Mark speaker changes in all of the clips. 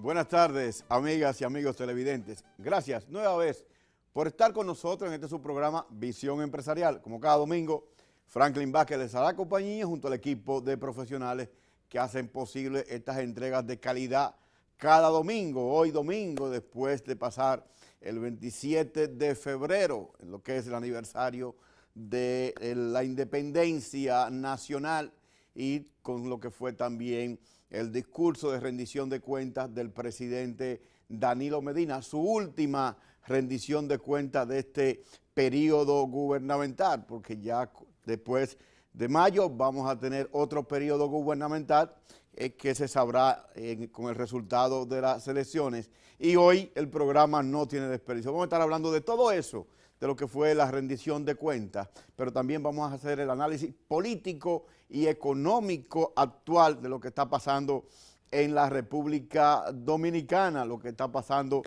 Speaker 1: Buenas tardes, amigas y amigos televidentes. Gracias nueva vez por estar con nosotros en este su programa Visión Empresarial. Como cada domingo, Franklin Vázquez les hará compañía junto al equipo de profesionales que hacen posible estas entregas de calidad cada domingo. Hoy domingo, después de pasar el 27 de febrero, en lo que es el aniversario de la independencia nacional y con lo que fue también el discurso de rendición de cuentas del presidente Danilo Medina, su última rendición de cuentas de este periodo gubernamental, porque ya después de mayo vamos a tener otro periodo gubernamental que se sabrá con el resultado de las elecciones. Y hoy el programa no tiene desperdicio. Vamos a estar hablando de todo eso, de lo que fue la rendición de cuentas, pero también vamos a hacer el análisis político y económico actual de lo que está pasando en la República Dominicana, lo que está pasando,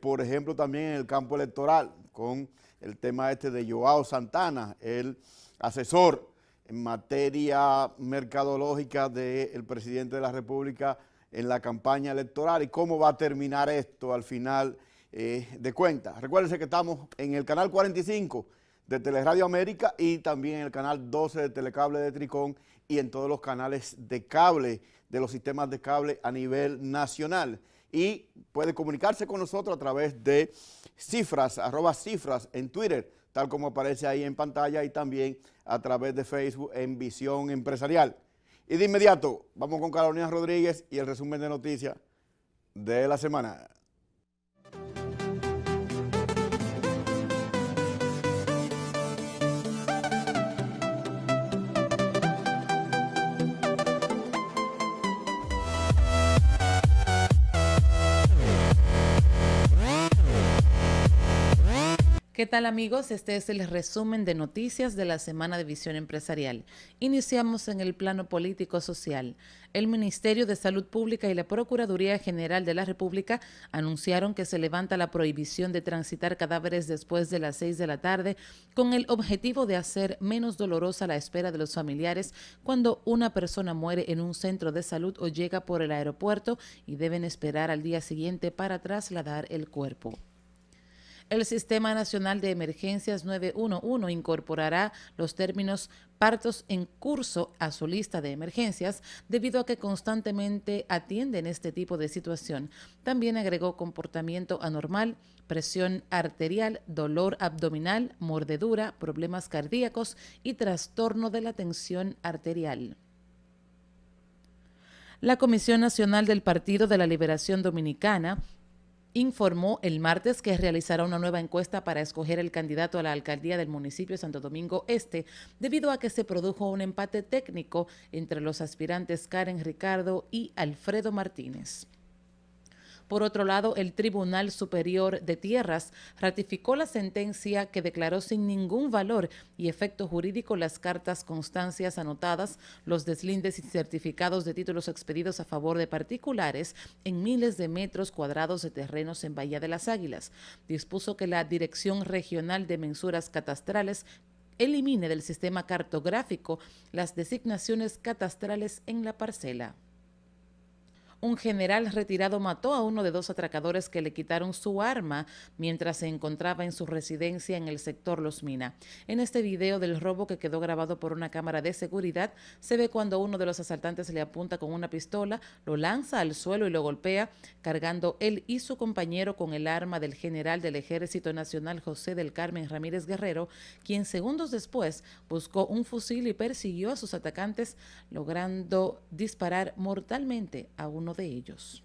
Speaker 1: por ejemplo, también en el campo electoral, con el tema este de Joao Santana, el asesor en materia mercadológica del presidente de la República en la campaña electoral, y cómo va a terminar esto al final de cuentas. Recuérdense que estamos en el canal 45 de Teleradio América y también en el canal 12 de Telecable de Tricón y en todos los canales de cable, de los sistemas de cable a nivel nacional. Y puede comunicarse con nosotros a través de cifras, @cifras en Twitter, tal como aparece ahí en pantalla, y también a través de Facebook en Visión Empresarial. Y de inmediato, vamos con Carolina Rodríguez y el resumen de noticias de la semana.
Speaker 2: ¿Qué tal, amigos? Este es el resumen de noticias de la semana de Visión Empresarial. Iniciamos en el plano político-social. El Ministerio de Salud Pública y la Procuraduría General de la República anunciaron que se levanta la prohibición de transitar cadáveres después de las 6 de la tarde con el objetivo de hacer menos dolorosa la espera de los familiares cuando una persona muere en un centro de salud o llega por el aeropuerto y deben esperar al día siguiente para trasladar el cuerpo. El Sistema Nacional de Emergencias 911 incorporará los términos partos en curso a su lista de emergencias debido a que constantemente atienden este tipo de situación. También agregó comportamiento anormal, presión arterial, dolor abdominal, mordedura, problemas cardíacos y trastorno de la tensión arterial. La Comisión Nacional del Partido de la Liberación Dominicana informó el martes que realizará una nueva encuesta para escoger el candidato a la alcaldía del municipio de Santo Domingo Este, debido a que se produjo un empate técnico entre los aspirantes Karen Ricardo y Alfredo Martínez. Por otro lado, el Tribunal Superior de Tierras ratificó la sentencia que declaró sin ningún valor y efecto jurídico las cartas, constancias anotadas, los deslindes y certificados de títulos expedidos a favor de particulares en miles de metros cuadrados de terrenos en Bahía de las Águilas. Dispuso que la Dirección Regional de Mensuras Catastrales elimine del sistema cartográfico las designaciones catastrales en la parcela. Un general retirado mató a uno de 2 atracadores que le quitaron su arma mientras se encontraba en su residencia en el sector Los Mina. En este video del robo, que quedó grabado por una cámara de seguridad, se ve cuando uno de los asaltantes le apunta con una pistola, lo lanza al suelo y lo golpea, cargando él y su compañero con el arma del general del Ejército Nacional José del Carmen Ramírez Guerrero, quien segundos después buscó un fusil y persiguió a sus atacantes, logrando disparar mortalmente a uno de ellos.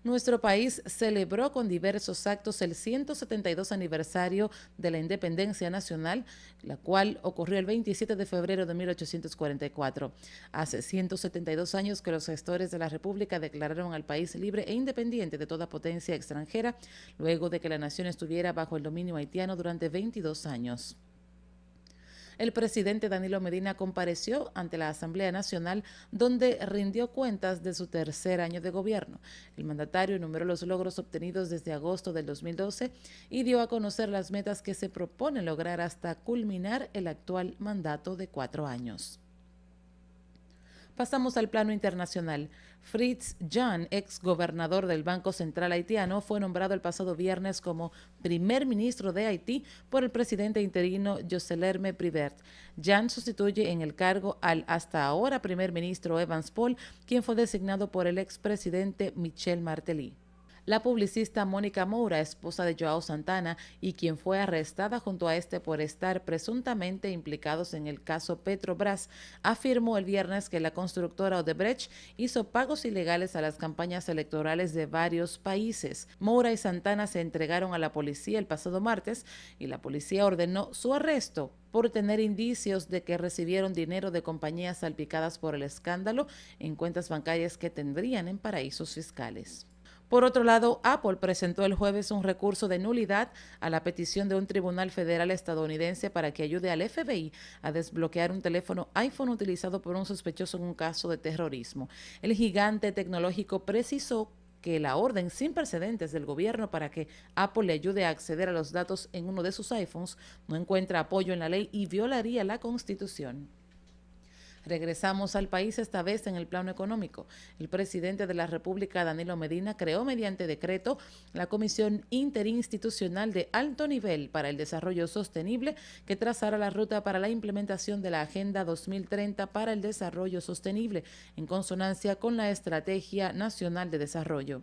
Speaker 2: Nuestro país celebró con diversos actos el 172 aniversario de la independencia nacional, la cual ocurrió el 27 de febrero de 1844. Hace 172 años que los gestores de la República declararon al país libre e independiente de toda potencia extranjera, luego de que la nación estuviera bajo el dominio haitiano durante 22 años. El presidente Danilo Medina compareció ante la Asamblea Nacional, donde rindió cuentas de su tercer año de gobierno. El mandatario enumeró los logros obtenidos desde agosto del 2012 y dio a conocer las metas que se propone lograr hasta culminar el actual mandato de 4 años. Pasamos al plano internacional. Fritz Jan, ex gobernador del Banco Central haitiano, fue nombrado el pasado viernes como primer ministro de Haití por el presidente interino Joselerme Privert. Jan sustituye en el cargo al hasta ahora primer ministro Evans Paul, quien fue designado por el expresidente Michel Martelly. La publicista Mónica Moura, esposa de Joao Santana y quien fue arrestada junto a este por estar presuntamente implicados en el caso Petrobras, afirmó el viernes que la constructora Odebrecht hizo pagos ilegales a las campañas electorales de varios países. Moura y Santana se entregaron a la policía el pasado martes y la policía ordenó su arresto por tener indicios de que recibieron dinero de compañías salpicadas por el escándalo en cuentas bancarias que tendrían en paraísos fiscales. Por otro lado, Apple presentó el jueves un recurso de nulidad a la petición de un tribunal federal estadounidense para que ayude al FBI a desbloquear un teléfono iPhone utilizado por un sospechoso en un caso de terrorismo. El gigante tecnológico precisó que la orden sin precedentes del gobierno para que Apple le ayude a acceder a los datos en uno de sus iPhones no encuentra apoyo en la ley y violaría la Constitución. Regresamos al país, esta vez en el plano económico. El presidente de la República, Danilo Medina, creó mediante decreto la Comisión Interinstitucional de Alto Nivel para el Desarrollo Sostenible, que trazará la ruta para la implementación de la Agenda 2030 para el Desarrollo Sostenible, en consonancia con la Estrategia Nacional de Desarrollo.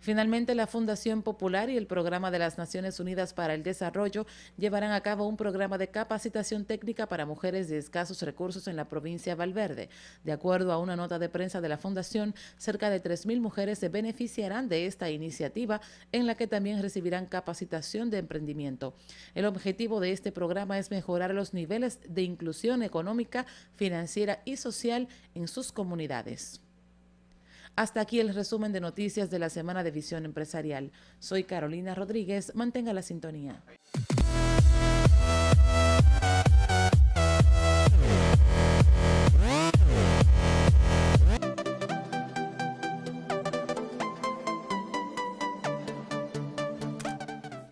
Speaker 2: Finalmente, la Fundación Popular y el Programa de las Naciones Unidas para el Desarrollo llevarán a cabo un programa de capacitación técnica para mujeres de escasos recursos en la provincia de Valverde. De acuerdo a una nota de prensa de la Fundación, cerca de 3.000 mujeres se beneficiarán de esta iniciativa, en la que también recibirán capacitación de emprendimiento. El objetivo de este programa es mejorar los niveles de inclusión económica, financiera y social en sus comunidades. Hasta aquí el resumen de noticias de la semana de Visión Empresarial. Soy Carolina Rodríguez. Mantenga la sintonía.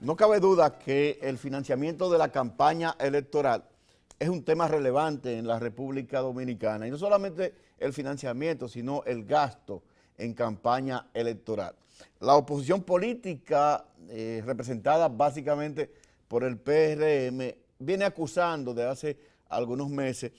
Speaker 1: No cabe duda que el financiamiento de la campaña electoral es un tema relevante en la República Dominicana. Y no solamente el financiamiento, sino el gasto en campaña electoral. La oposición política, representada básicamente por el PRM, viene acusando desde hace algunos meses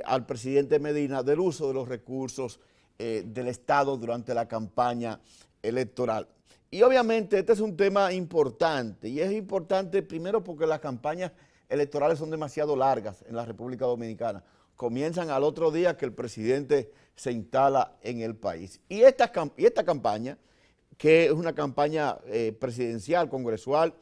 Speaker 1: al presidente Medina del uso de los recursos del Estado durante la campaña electoral. Y obviamente este es un tema importante, y es importante primero porque las campañas electorales son demasiado largas en la República Dominicana. Comienzan al otro día que el presidente se instala en el país. Y esta campaña, que es una campaña presidencial, congresual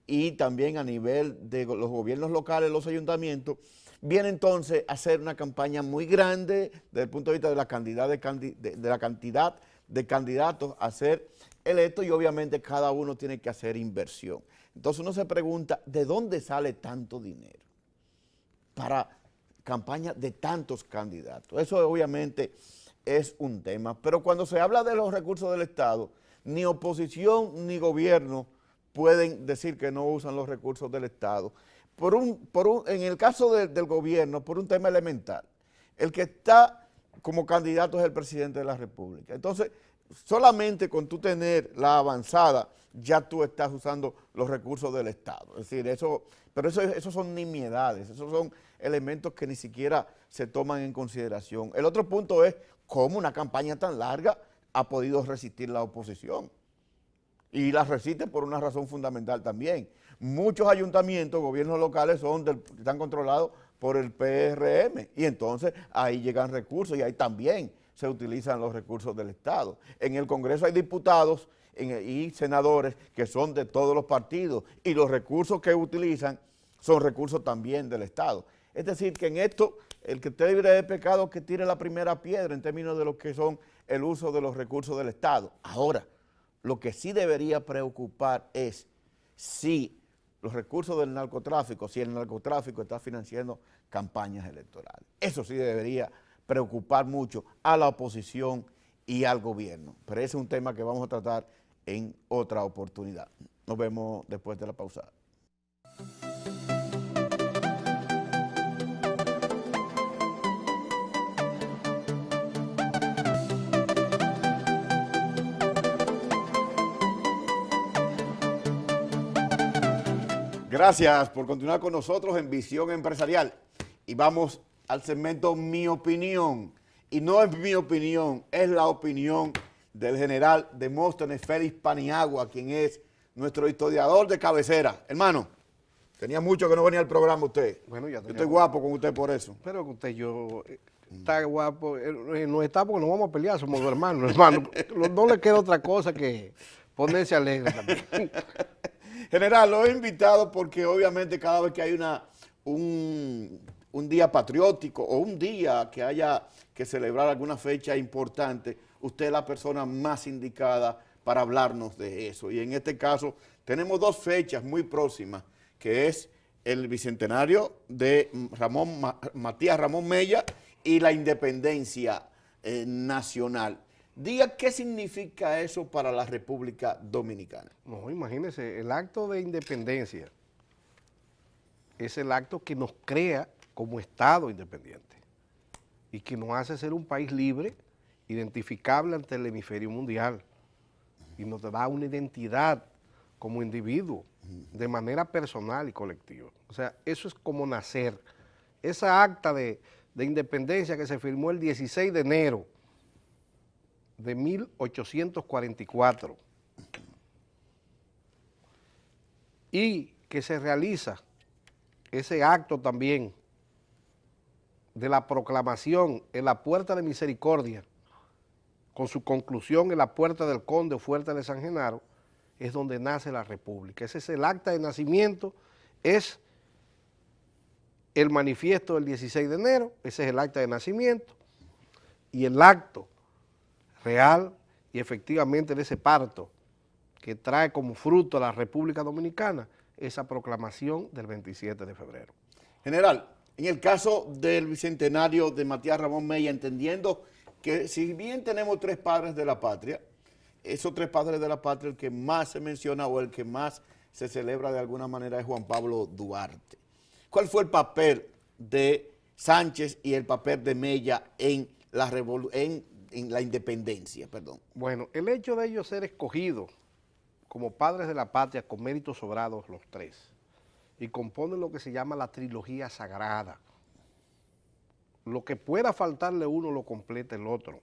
Speaker 1: y también a nivel de los gobiernos locales, los ayuntamientos, viene entonces a ser una campaña muy grande desde el punto de vista de la cantidad de candidatos a ser electos, y obviamente cada uno tiene que hacer inversión. Entonces uno se pregunta, ¿de dónde sale tanto dinero para campaña de tantos candidatos? Eso obviamente es un tema, pero cuando se habla de los recursos del Estado, ni oposición ni gobierno pueden decir que no usan los recursos del Estado. En el caso del gobierno, por un tema elemental, el que está como candidato es el presidente de la República. Entonces, solamente con tú tener la avanzada, ya tú estás usando los recursos del Estado. Es decir, eso son nimiedades, esos son elementos que ni siquiera se toman en consideración. El otro punto es cómo una campaña tan larga ha podido resistir la oposición. Y la resiste por una razón fundamental también. Muchos ayuntamientos, gobiernos locales están controlados por el PRM, y entonces ahí llegan recursos y ahí también se utilizan los recursos del Estado. En el Congreso hay diputados y senadores que son de todos los partidos, y los recursos que utilizan son recursos también del Estado. Es decir, que en esto, el que esté libre de pecado, que tire la primera piedra en términos de lo que son el uso de los recursos del Estado. Ahora, lo que sí debería preocupar es si los recursos del narcotráfico, si el narcotráfico está financiando campañas electorales. Eso sí debería preocupar mucho a la oposición y al gobierno. Pero ese es un tema que vamos a tratar en otra oportunidad. Nos vemos después de la pausa. Gracias por continuar con nosotros en Visión Empresarial. Y vamos al segmento Mi Opinión. Y no es mi opinión, es la opinión del general Demóstenes Félix Paniagua, quien es nuestro historiador de cabecera. Hermano, tenía mucho que no venía al programa usted.
Speaker 3: Bueno, ya
Speaker 1: yo estoy guapo con usted por eso.
Speaker 3: Pero que usted, está guapo, no está porque nos vamos a pelear, somos dos hermanos, hermano. No le queda otra cosa que ponerse alegre también.
Speaker 1: General, lo he invitado porque obviamente cada vez que hay un día patriótico o un día que haya que celebrar alguna fecha importante, usted es la persona más indicada para hablarnos de eso. Y en este caso tenemos dos fechas muy próximas, que es el bicentenario de Matías Ramón Mella y la independencia nacional. Diga qué significa eso para la República Dominicana.
Speaker 3: No, imagínese, el acto de independencia es el acto que nos crea como Estado independiente y que nos hace ser un país libre, identificable ante el hemisferio mundial y nos da una identidad como individuo de manera personal y colectiva. O sea, eso es como nacer. Esa acta de independencia que se firmó el 16 de enero de 1844 y que se realiza ese acto también de la proclamación en la Puerta de Misericordia, con su conclusión en la Puerta del Conde o Fuerte de San Genaro, es donde nace la República. Ese es el acta de nacimiento, es el manifiesto del 16 de enero, ese es el acta de nacimiento, y el acto real y efectivamente de ese parto que trae como fruto a la República Dominicana esa proclamación del 27 de febrero.
Speaker 1: General, en el caso del bicentenario de Matías Ramón Mella, entendiendo que si bien tenemos tres padres de la patria, esos tres padres de la patria, el que más se menciona o el que más se celebra de alguna manera es Juan Pablo Duarte. ¿Cuál fue el papel de Sánchez y el papel de Mella en la independencia? Perdón.
Speaker 3: Bueno, el hecho de ellos ser escogidos como padres de la patria con méritos sobrados los tres y componen lo que se llama la trilogía sagrada. Lo que pueda faltarle uno lo completa el otro.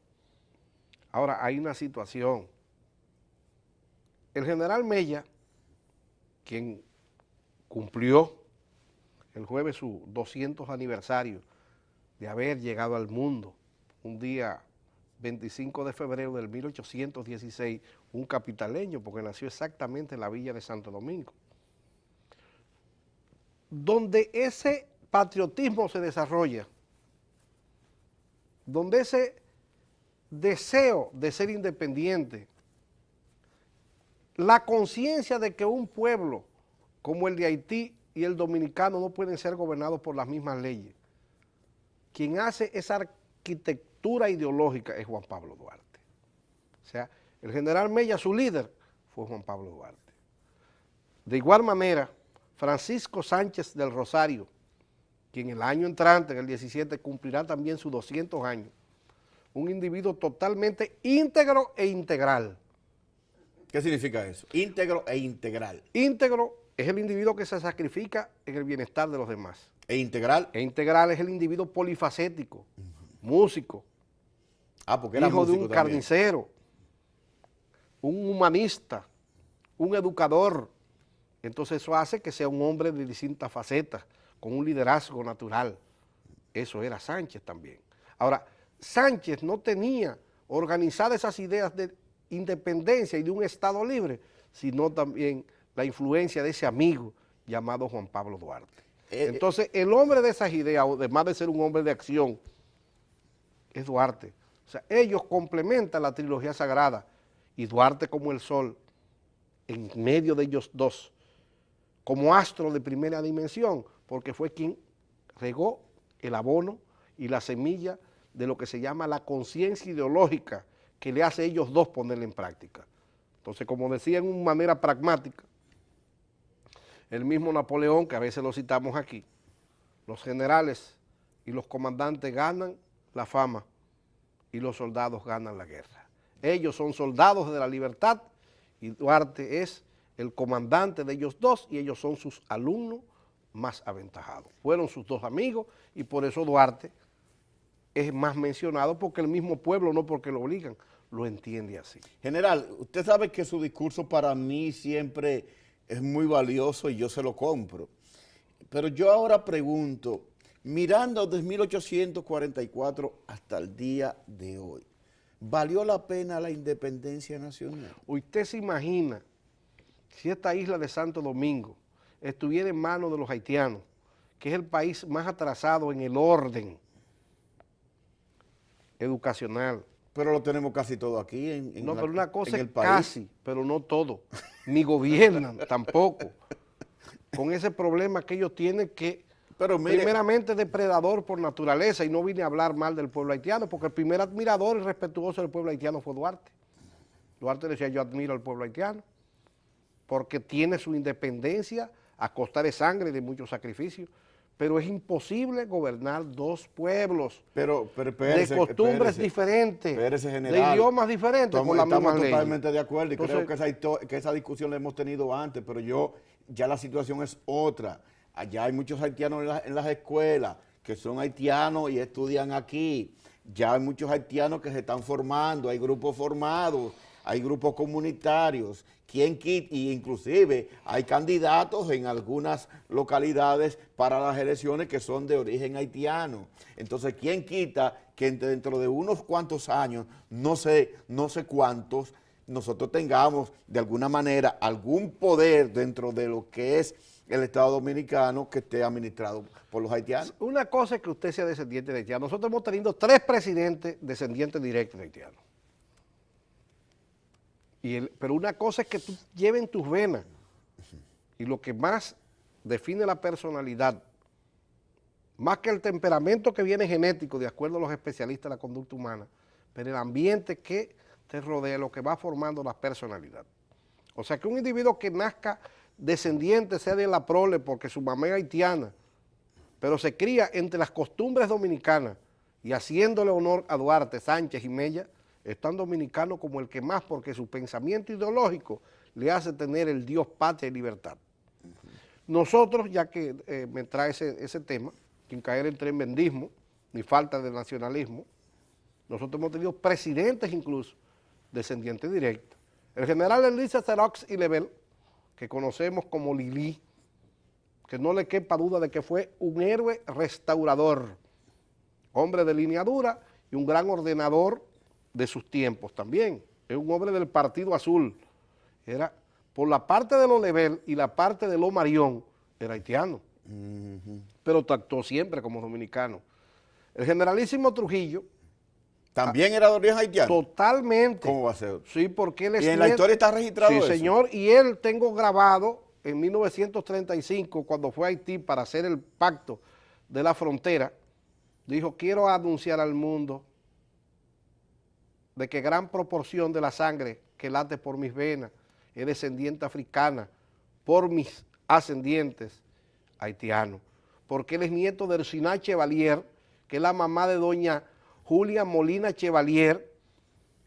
Speaker 3: Ahora, hay una situación. El general Mella, quien cumplió el jueves su 200 aniversario de haber llegado al mundo, un día 25 de febrero del 1816, un capitaleño, porque nació exactamente en la villa de Santo Domingo, donde ese patriotismo se desarrolla, donde ese deseo de ser independiente, la conciencia de que un pueblo como el de Haití y el dominicano no pueden ser gobernados por las mismas leyes. Quien hace esa arquitectura ideológica es Juan Pablo Duarte. O sea, el general Mella, su líder, fue Juan Pablo Duarte. De igual manera, Francisco Sánchez del Rosario, quien el año entrante, en el 17, cumplirá también sus 200 años, un individuo totalmente íntegro e integral.
Speaker 1: ¿Qué significa eso? Íntegro e integral.
Speaker 3: Íntegro es el individuo que se sacrifica en el bienestar de los demás.
Speaker 1: ¿E integral?
Speaker 3: E integral es el individuo polifacético, músico,
Speaker 1: Porque era
Speaker 3: hijo de un
Speaker 1: músico también.
Speaker 3: carnicero, un humanista, un educador. Entonces eso hace que sea un hombre de distintas facetas, con un liderazgo natural. Eso era Sánchez también. Ahora, Sánchez no tenía organizadas esas ideas de independencia y de un Estado libre, sino también la influencia de ese amigo llamado Juan Pablo Duarte. Entonces, el hombre de esas ideas, además de ser un hombre de acción, es Duarte. O sea, ellos complementan la trilogía sagrada y Duarte como el sol, en medio de ellos dos, como astro de primera dimensión, porque fue quien regó el abono y la semilla de lo que se llama la conciencia ideológica que le hace a ellos dos ponerla en práctica. Entonces, como decía en una manera pragmática, el mismo Napoleón, que a veces lo citamos aquí, los generales y los comandantes ganan la fama y los soldados ganan la guerra. Ellos son soldados de la libertad y Duarte es el comandante de ellos dos, y ellos son sus alumnos más aventajados. Fueron sus dos amigos y por eso Duarte es más mencionado, porque el mismo pueblo, no porque lo obligan, lo entiende así.
Speaker 1: General, usted sabe que su discurso para mí siempre es muy valioso y yo se lo compro. Pero yo ahora pregunto, mirando desde 1844 hasta el día de hoy, ¿valió la pena la independencia nacional?
Speaker 3: ¿Usted se imagina si esta isla de Santo Domingo estuviera en manos de los haitianos, que es el país más atrasado en el orden educacional?
Speaker 1: Pero lo tenemos casi todo aquí
Speaker 3: No, pero una cosa
Speaker 1: en
Speaker 3: es
Speaker 1: el país.
Speaker 3: casi, pero no todo. Ni gobiernan tampoco. Con ese problema que ellos tienen que,
Speaker 1: Pero mire,
Speaker 3: primeramente depredador por naturaleza, y no vine a hablar mal del pueblo haitiano, porque el primer admirador y respetuoso del pueblo haitiano fue Duarte. Duarte decía, yo admiro al pueblo haitiano, porque tiene su independencia a costa de sangre y de muchos sacrificios, pero es imposible gobernar dos pueblos
Speaker 1: pero
Speaker 3: de
Speaker 1: espérese,
Speaker 3: costumbres
Speaker 1: espérese,
Speaker 3: diferentes,
Speaker 1: espérese,
Speaker 3: de
Speaker 1: general.
Speaker 3: idiomas diferentes, con las mismas
Speaker 1: Estamos
Speaker 3: leyes.
Speaker 1: totalmente de acuerdo y
Speaker 3: Entonces,
Speaker 1: creo que esa discusión la hemos tenido antes, pero ya la situación es otra. Allá hay muchos haitianos en las escuelas que son haitianos y estudian aquí. Ya hay muchos haitianos que se están formando, hay grupos formados, hay grupos comunitarios, y inclusive hay candidatos en algunas localidades para las elecciones que son de origen haitiano. Entonces, ¿quién quita que dentro de unos cuantos años, no sé cuántos, nosotros tengamos de alguna manera algún poder dentro de lo que es el Estado Dominicano que esté administrado por los haitianos?
Speaker 3: una cosa es que usted sea descendiente de haitiano. Nosotros hemos tenido 3 presidentes descendientes directos de haitianos. Pero una cosa es que tú lleves en tus venas, y lo que más define la personalidad, más que el temperamento que viene genético, de acuerdo a los especialistas de la conducta humana, pero el ambiente que te rodea, lo que va formando la personalidad. O sea, que un individuo que nazca descendiente, sea de la prole, porque su mamá es haitiana, pero se cría entre las costumbres dominicanas y haciéndole honor a Duarte, Sánchez y Mella, es tan dominicano como el que más, porque su pensamiento ideológico le hace tener el Dios, patria y libertad. Nosotros, ya que me trae ese tema, sin caer en tremendismo ni falta de nacionalismo, nosotros hemos tenido presidentes incluso descendientes directos. El general Elisa Xerox y Lebel, que conocemos como Lili, que no le quepa duda de que fue un héroe restaurador, hombre de línea dura y un gran ordenador de sus tiempos también. Es un hombre del Partido Azul. Era por la parte de los Lebel y la parte de los Marión, era haitiano, pero actuó siempre como dominicano. El generalísimo Trujillo
Speaker 1: ¿También era de origen haitiano?
Speaker 3: Totalmente.
Speaker 1: ¿Cómo va a ser?
Speaker 3: Sí, porque él es
Speaker 1: ¿Y en la historia está registrado
Speaker 3: Sí,
Speaker 1: eso?
Speaker 3: señor, y él tengo grabado en 1935, cuando fue a Haití para hacer el pacto de la frontera, dijo, quiero anunciar al mundo de que gran proporción de la sangre que late por mis venas es descendiente africana por mis ascendientes haitianos, porque él es nieto de Erciná Chevalier, que es la mamá de doña Julia Molina Chevalier,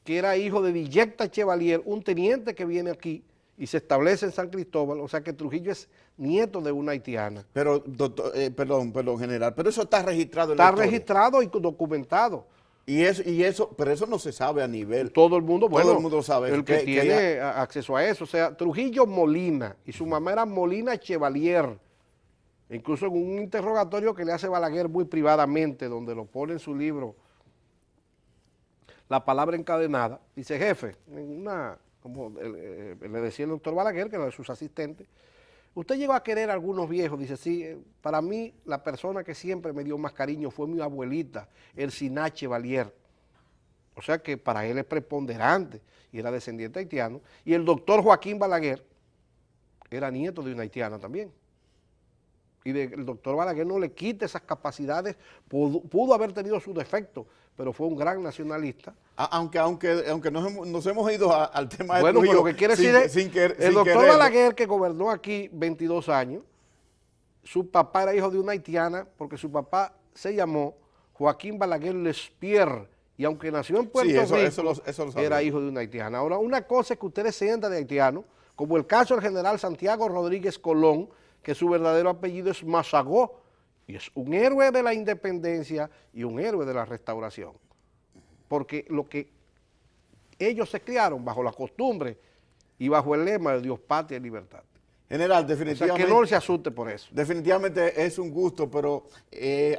Speaker 3: que era hijo de Dillecta Chevalier, un teniente que viene aquí y se establece en San Cristóbal, o sea que Trujillo es nieto de una haitiana.
Speaker 1: Pero, doctor, perdón, general, pero eso está registrado en la
Speaker 3: Está
Speaker 1: historia.
Speaker 3: registrado y documentado.
Speaker 1: Pero eso no se sabe a nivel.
Speaker 3: Todo el mundo, bueno,
Speaker 1: todo el mundo sabe
Speaker 3: el
Speaker 1: eso,
Speaker 3: que tiene acceso a eso. O sea, Trujillo Molina y su mamá era Molina Chevalier. Incluso en un interrogatorio que le hace Balaguer muy privadamente, donde lo pone en su libro La Palabra Encadenada, dice, jefe, como le decía el doctor Balaguer, que era de sus asistentes, usted llegó a querer a algunos viejos, dice, sí, para mí la persona que siempre me dio más cariño fue mi abuelita, Erciná Chevalier. O sea que para él es preponderante y era descendiente haitiano. Y el doctor Joaquín Balaguer era nieto de una haitiana también. Y el doctor Balaguer no le quita esas capacidades, pudo haber tenido sus defectos, pero fue un gran nacionalista.
Speaker 1: Aunque nos hemos ido al tema de
Speaker 3: Bueno,
Speaker 1: Trujillo
Speaker 3: lo que quiere decir es, el doctor
Speaker 1: quererlo.
Speaker 3: Balaguer, que gobernó aquí 22 años, su papá era hijo de una haitiana, porque su papá se llamó Joaquín Balaguer Lespierre, y aunque nació en Puerto Rico,
Speaker 1: eso lo sabía.
Speaker 3: era hijo de una haitiana. Ahora, una cosa es que ustedes sientan de haitiano, como el caso del general Santiago Rodríguez Colón, que su verdadero apellido es Mazagó, y es un héroe de la independencia y un héroe de la restauración, porque lo que ellos se criaron bajo la costumbre y bajo el lema de Dios, patria y libertad.
Speaker 1: General,
Speaker 3: O
Speaker 1: definitivamente.
Speaker 3: sea, que no se asuste por eso.
Speaker 1: Definitivamente es un gusto, pero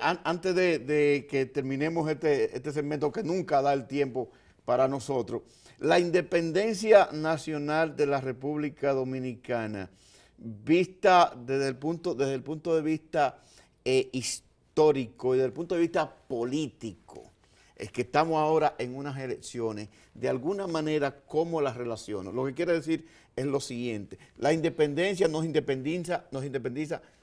Speaker 1: antes de que terminemos este segmento que nunca da el tiempo para nosotros, la independencia nacional de la República Dominicana, vista desde el punto de vista histórico y desde el punto de vista político, es que estamos ahora en unas elecciones, de alguna manera, ¿cómo las relaciono? Lo que quiere decir es lo siguiente: la independencia nos independiza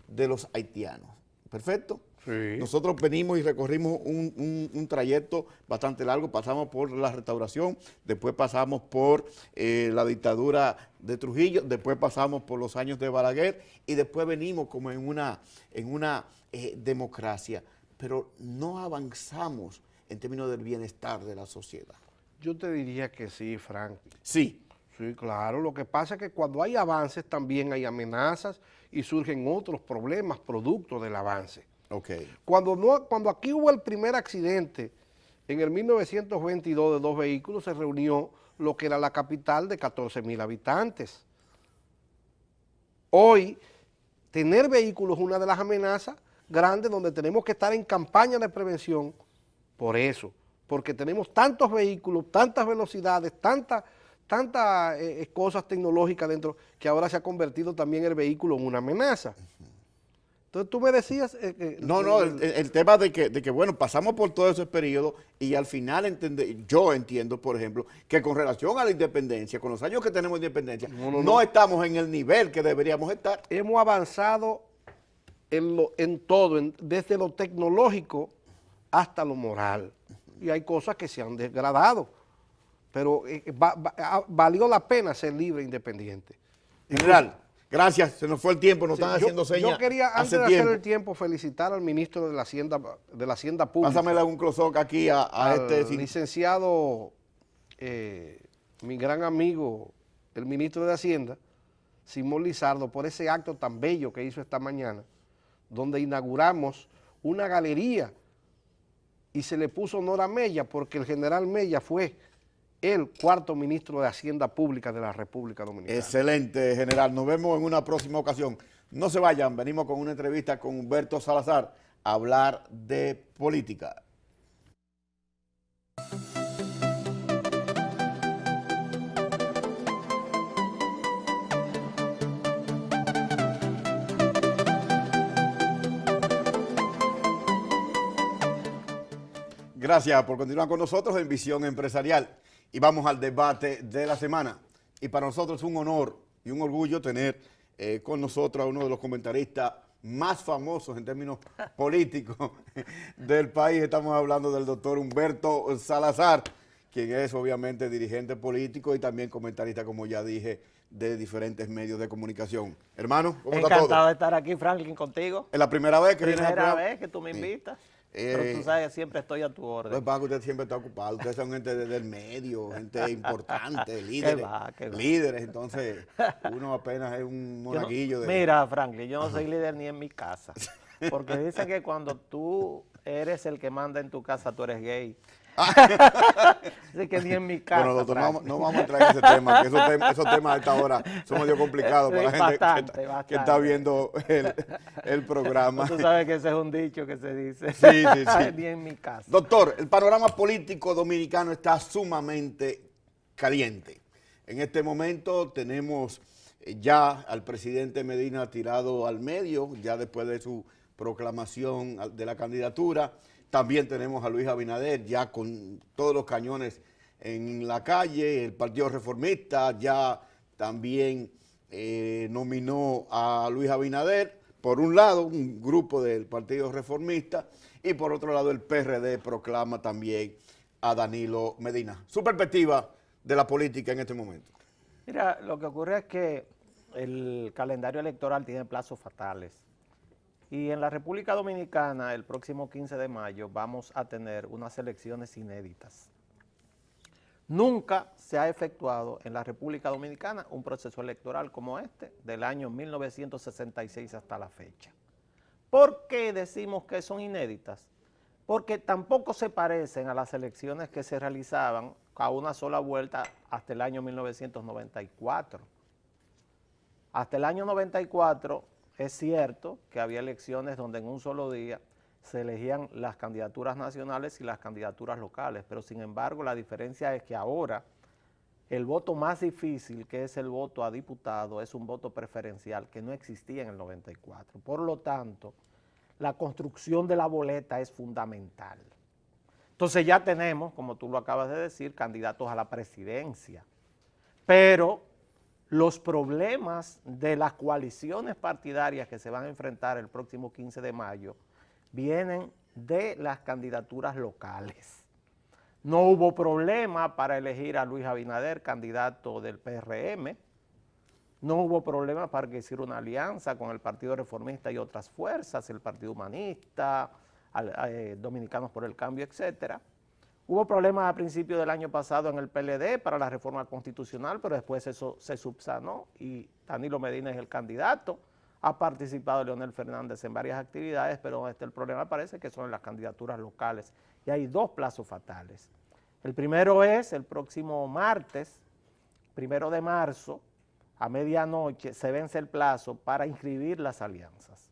Speaker 1: de los haitianos. ¿Perfecto?
Speaker 3: Sí.
Speaker 1: Nosotros venimos y recorrimos un trayecto bastante largo, pasamos por la restauración, después pasamos por la dictadura de Trujillo, después pasamos por los años de Balaguer y después venimos como en una democracia, pero no avanzamos en términos del bienestar de la sociedad.
Speaker 3: Yo te diría que sí, Frank.
Speaker 1: Sí.
Speaker 3: Sí, claro. Lo que pasa es que cuando hay avances también hay amenazas y surgen otros problemas producto del avance.
Speaker 1: Okay.
Speaker 3: Cuando aquí hubo el primer accidente, en el 1922 de 2 vehículos, se reunió lo que era la capital de 14,000 habitantes. Hoy, tener vehículos es una de las amenazas grandes donde tenemos que estar en campaña de prevención por eso, porque tenemos tantos vehículos, tantas velocidades, tantas cosas tecnológicas dentro, que ahora se ha convertido también el vehículo en una amenaza. Entonces tú me decías...
Speaker 1: el tema de que, bueno, pasamos por todo ese periodo y al final yo entiendo, por ejemplo, que con relación a la independencia, con los años que tenemos de independencia, no estamos en el nivel que deberíamos estar.
Speaker 3: Hemos avanzado en todo, desde lo tecnológico hasta lo moral. Y hay cosas que se han degradado, pero valió la pena ser libre e independiente.
Speaker 1: General, gracias, se nos fue el tiempo, nos están haciendo señas.
Speaker 3: Yo quería, antes de hacer el tiempo, felicitar al ministro de la Hacienda Pública.
Speaker 1: Pásamela un close-up aquí
Speaker 3: al licenciado, mi gran amigo, el ministro de Hacienda, Simón Lizardo, por ese acto tan bello que hizo esta mañana, donde inauguramos una galería y se le puso honor a Mella, porque el general Mella fue el 4º ministro de Hacienda Pública de la República Dominicana.
Speaker 1: Excelente, general. Nos vemos en una próxima ocasión. No se vayan, venimos con una entrevista con Humberto Salazar a hablar de política. Gracias por continuar con nosotros en Visión Empresarial. Y vamos al debate de la semana. Y para nosotros es un honor y un orgullo tener con nosotros a uno de los comentaristas más famosos en términos políticos del país. Estamos hablando del doctor Humberto Salazar, quien es obviamente dirigente político y también comentarista, como ya dije, de diferentes medios de comunicación. Hermano, ¿cómo está todo?
Speaker 4: Encantado de estar aquí, Franklin, contigo.
Speaker 1: Es la primera vez que vienes al
Speaker 4: Primera
Speaker 1: programa.
Speaker 4: vez que tú me invitas. Pero tú sabes que siempre estoy a tu orden.
Speaker 1: Pues para que usted siempre está ocupado. Ustedes son gente del medio, gente importante, líderes.
Speaker 4: Qué va.
Speaker 1: Líderes, entonces uno apenas es un monaguillo.
Speaker 4: Mira, Franklin, yo no soy líder ni en mi casa. Porque dicen que cuando tú eres el que manda en tu casa, tú eres gay. Así que ni en mi casa.
Speaker 1: Bueno, doctor, no vamos a entrar en ese tema, que esos temas a esta hora son medio complicados para la gente
Speaker 4: Bastante.
Speaker 1: que está viendo el programa.
Speaker 4: Tú sabes que ese es un dicho que se dice.
Speaker 1: Sí.
Speaker 4: Ni en mi casa.
Speaker 1: Doctor, el panorama político dominicano está sumamente caliente. En este momento tenemos ya al presidente Medina tirado al medio, ya después de su proclamación de la candidatura. También tenemos a Luis Abinader ya con todos los cañones en la calle. El Partido Reformista ya también nominó a Luis Abinader. Por un lado, un grupo del Partido Reformista, y por otro lado el PRD proclama también a Danilo Medina. Su perspectiva de la política en este momento.
Speaker 4: Mira, lo que ocurre es que el calendario electoral tiene plazos fatales. Y en la República Dominicana, el próximo 15 de mayo, vamos a tener unas elecciones inéditas. Nunca se ha efectuado en la República Dominicana un proceso electoral como este del año 1966 hasta la fecha. ¿Por qué decimos que son inéditas? Porque tampoco se parecen a las elecciones que se realizaban a una sola vuelta hasta el año 1994. Hasta el año 94 es cierto que había elecciones donde en un solo día se elegían las candidaturas nacionales y las candidaturas locales, pero sin embargo la diferencia es que ahora el voto más difícil, que es el voto a diputado, es un voto preferencial que no existía en el 94. Por lo tanto, la construcción de la boleta es fundamental. Entonces ya tenemos, como tú lo acabas de decir, candidatos a la presidencia, pero los problemas de las coaliciones partidarias que se van a enfrentar el próximo 15 de mayo vienen de las candidaturas locales. No hubo problema para elegir a Luis Abinader, candidato del PRM. No hubo problema para que hiciera una alianza con el Partido Reformista y otras fuerzas, el Partido Humanista, Dominicanos por el Cambio, etcétera. Hubo problemas a principios del año pasado en el PLD para la reforma constitucional, pero después eso se subsanó y Danilo Medina es el candidato. Ha participado Leonel Fernández en varias actividades, pero el problema parece que son las candidaturas locales y hay dos plazos fatales. El primero es el próximo martes, 1 de marzo, a medianoche, se vence el plazo para inscribir las alianzas.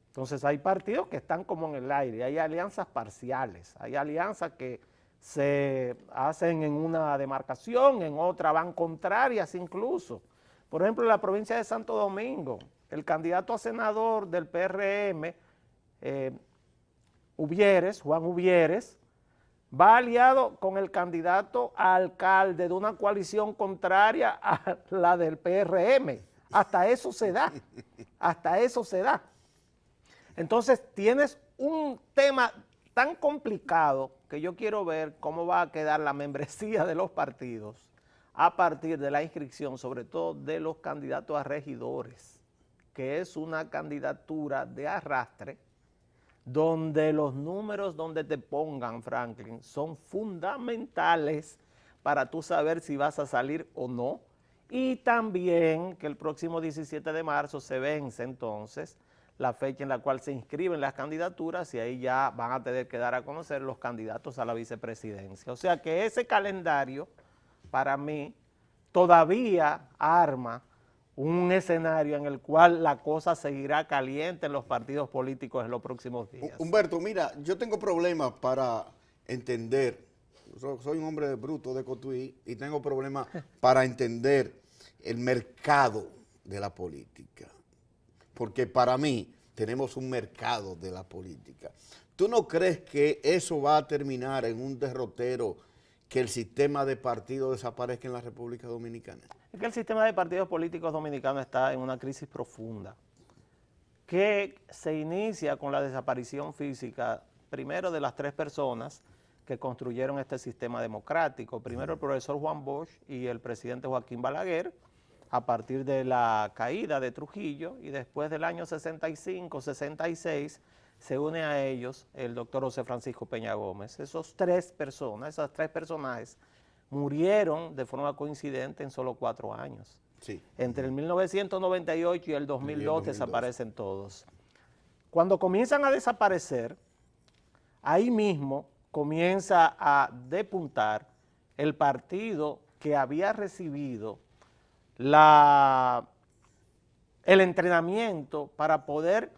Speaker 4: Entonces hay partidos que están como en el aire, hay alianzas parciales, hay alianzas que se hacen en una demarcación, en otra van contrarias incluso. Por ejemplo, en la provincia de Santo Domingo, el candidato a senador del PRM, Juan Uvieres, va aliado con el candidato a alcalde de una coalición contraria a la del PRM. Hasta eso se da, hasta eso se da. Entonces tienes un tema tan complicado que yo quiero ver cómo va a quedar la membresía de los partidos a partir de la inscripción, sobre todo de los candidatos a regidores, que es una candidatura de arrastre, donde los números donde te pongan, Franklin, son fundamentales para tú saber si vas a salir o no, y también que el próximo 17 de marzo se vence entonces la fecha en la cual se inscriben las candidaturas y ahí ya van a tener que dar a conocer los candidatos a la vicepresidencia. O sea que ese calendario, para mí, todavía arma un escenario en el cual la cosa seguirá caliente en los partidos políticos en los próximos días.
Speaker 1: Humberto, mira, yo tengo problemas para entender, soy un hombre bruto de Cotuí y tengo problemas para entender el mercado de la política, porque para mí tenemos un mercado de la política. ¿Tú no crees que eso va a terminar en un derrotero, que el sistema de partidos desaparezca en la República Dominicana?
Speaker 4: Es que el sistema de partidos políticos dominicanos está en una crisis profunda que se inicia con la desaparición física, primero de las 3 personas que construyeron este sistema democrático. Primero el profesor Juan Bosch y el presidente Joaquín Balaguer, a partir de la caída de Trujillo, y después del año 65, 66, se une a ellos el doctor José Francisco Peña Gómez. Esas 3 personajes, murieron de forma coincidente en solo 4 años.
Speaker 1: Sí.
Speaker 4: Entre el 1998 y el 2002 desaparecen todos. Cuando comienzan a desaparecer, ahí mismo comienza a despuntar el partido que había recibido el entrenamiento para poder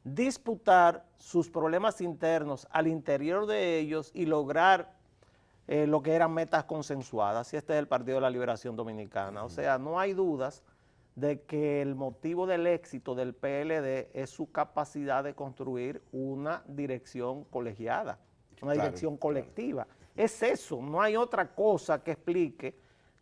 Speaker 4: disputar sus problemas internos al interior de ellos y lograr lo que eran metas consensuadas, y este es el Partido de la Liberación Dominicana. O sea, no hay dudas de que el motivo del éxito del PLD es su capacidad de construir una dirección colegiada, una dirección colectiva. Es eso, no hay otra cosa que explique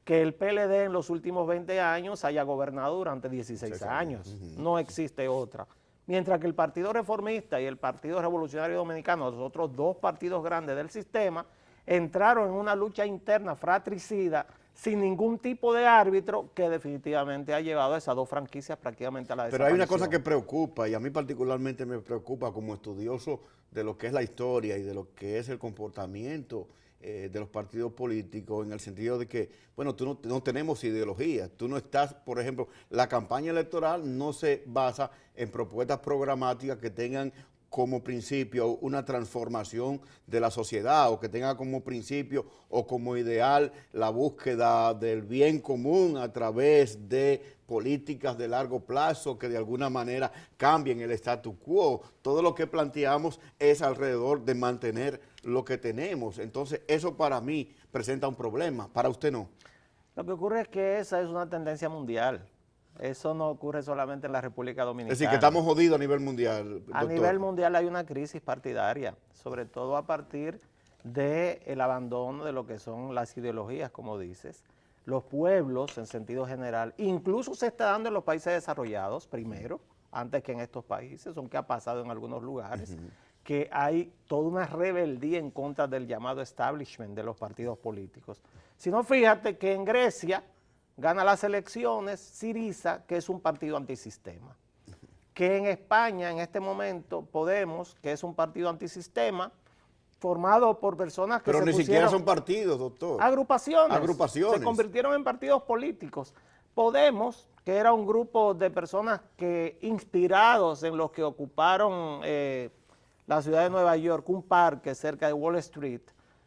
Speaker 4: que el PLD en los últimos 20 años haya gobernado durante 16 años. No existe otra. Mientras que el Partido Reformista y el Partido Revolucionario Dominicano, los otros 2 partidos grandes del sistema, entraron en una lucha interna fratricida sin ningún tipo de árbitro, que definitivamente ha llevado a esas dos franquicias prácticamente a la
Speaker 1: Pero
Speaker 4: desaparición.
Speaker 1: hay una cosa que preocupa, y a mí particularmente me preocupa como estudioso de lo que es la historia y de lo que es el comportamiento de los partidos políticos, en el sentido de que, bueno, no tenemos ideología. Tú no estás, por ejemplo, la campaña electoral no se basa en propuestas programáticas que tengan como principio una transformación de la sociedad, o que tenga como principio o como ideal la búsqueda del bien común a través de políticas de largo plazo que de alguna manera cambien el status quo. Todo lo que planteamos es alrededor de mantener lo que tenemos. Entonces, eso para mí presenta un problema, para usted no.
Speaker 4: Lo que ocurre es que esa es una tendencia mundial. Eso no ocurre solamente en la República Dominicana.
Speaker 1: Es decir, que estamos jodidos a nivel mundial,
Speaker 4: A
Speaker 1: doctor.
Speaker 4: nivel mundial hay una crisis partidaria, sobre todo a partir del abandono de lo que son las ideologías, como dices. Los pueblos, en sentido general, incluso se está dando en los países desarrollados, primero, antes que en estos países, aunque ha pasado en algunos lugares, que hay toda una rebeldía en contra del llamado establishment de los partidos políticos. Si no, fíjate que en Grecia gana las elecciones Syriza, que es un partido antisistema. Que en España, en este momento, Podemos, que es un partido antisistema, formado por personas que
Speaker 1: Pero
Speaker 4: se
Speaker 1: ni
Speaker 4: pusieron...
Speaker 1: siquiera son partidos, doctor.
Speaker 4: Agrupaciones.
Speaker 1: Agrupaciones.
Speaker 4: Se convirtieron en partidos políticos. Podemos, que era un grupo de personas que, inspirados en los que ocuparon la ciudad de Nueva York, un parque cerca de Wall Street,